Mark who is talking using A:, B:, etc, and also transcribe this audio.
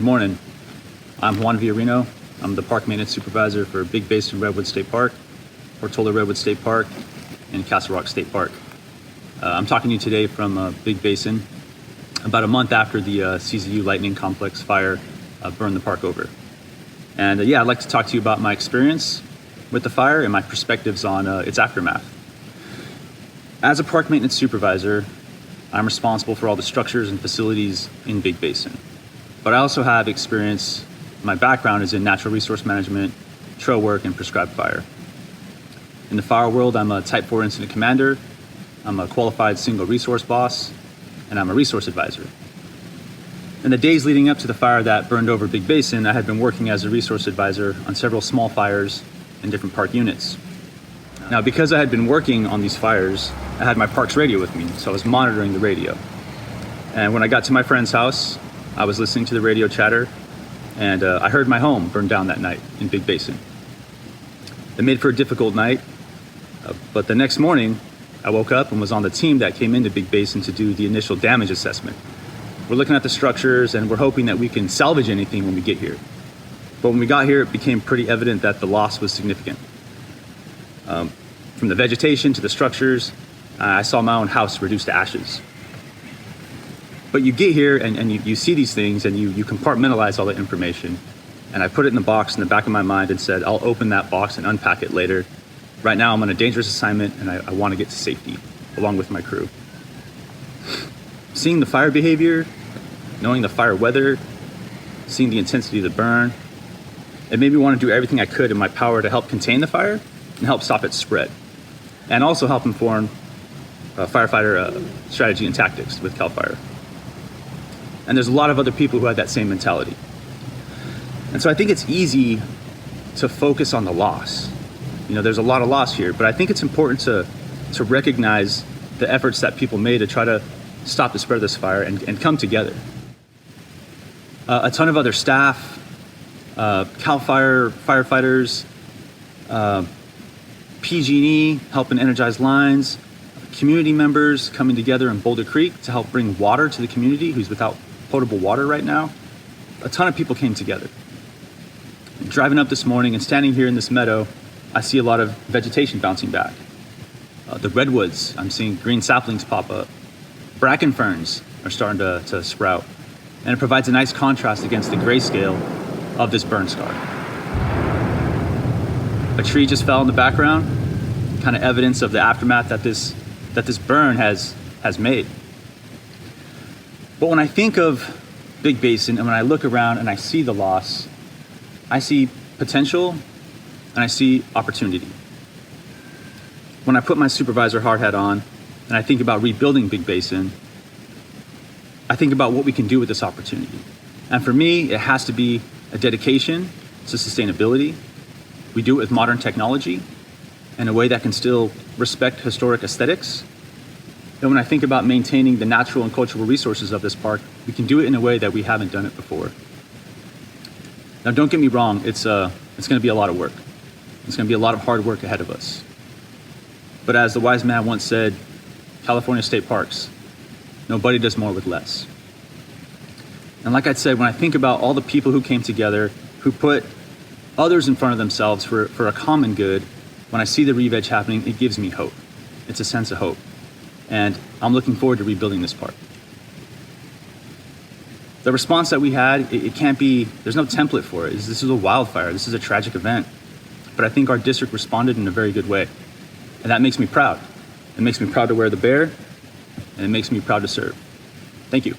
A: Good morning. I'm Juan Villarino. I'm the park maintenance supervisor for Big Basin Redwood State Park, Portola Redwood State Park, and Castle Rock State Park. I'm talking to you today from Big Basin, about a month after the CZU Lightning Complex fire burned the park over. And I'd like to talk to you about my experience with the fire and my perspectives on its aftermath. As a park maintenance supervisor, I'm responsible for all the structures and facilities in Big Basin. But I also have experience, my background is in natural resource management, trail work, and prescribed fire. In the fire world, I'm a Type 4 incident commander, I'm a qualified single resource boss, and I'm a resource advisor. In the days leading up to the fire that burned over Big Basin, I had been working as a resource advisor on several small fires in different park units. Now, because I had been working on these fires, I had my park's radio with me, so I was monitoring the radio. And when I got to my friend's house, I was listening to the radio chatter, and I heard my home burn down that night in Big Basin. It made for a difficult night, but the next morning, I woke up and was on the team that came into Big Basin to do the initial damage assessment. We're looking at the structures, and we're hoping that we can salvage anything when we get here. But when we got here, it became pretty evident that the loss was significant. From the vegetation to the structures, I saw my own house reduced to ashes. But you get here and you see these things and you compartmentalize all the information. And I put it in the box in the back of my mind and said, I'll open that box and unpack it later. Right now I'm on a dangerous assignment and I want to get to safety along with my crew. Seeing the fire behavior, knowing the fire weather, seeing the intensity of the burn, it made me want to do everything I could in my power to help contain the fire and help stop its spread. And also help inform firefighter strategy and tactics with CAL FIRE. And there's a lot of other people who had that same mentality. And so I think it's easy to focus on the loss. You know, there's a lot of loss here, but I think it's important to recognize the efforts that people made to try to stop the spread of this fire and come together. A ton of other staff, CAL FIRE firefighters, PG&E helping energize lines, community members coming together in Boulder Creek to help bring water to the community who's without potable water right now. A ton of people came together. Driving up this morning and standing here in this meadow, I see a lot of vegetation bouncing back. The redwoods, I'm seeing green saplings pop up. Bracken ferns are starting to sprout. And it provides a nice contrast against the grayscale of this burn scar. A tree just fell in the background, kind of evidence of the aftermath that this burn has made. But when I think of Big Basin and when I look around and I see the loss, I see potential and I see opportunity. When I put my supervisor hard hat on and I think about rebuilding Big Basin, I think about what we can do with this opportunity. And for me, it has to be a dedication to sustainability. We do it with modern technology in a way that can still respect historic aesthetics. And when I think about maintaining the natural and cultural resources of this park, we can do it in a way that we haven't done it before. Now, don't get me wrong, it's going to be a lot of work. It's going to be a lot of hard work ahead of us. But as the wise man once said, California state parks, nobody does more with less. And like I said, when I think about all the people who came together, who put others in front of themselves for a common good, when I see the re-veg happening, it gives me hope. It's a sense of hope. And I'm looking forward to rebuilding this park. The response that we had, it can't be, there's no template for it. This is a wildfire, this is a tragic event. But I think our district responded in a very good way. And that makes me proud. It makes me proud to wear the bear, and it makes me proud to serve. Thank you.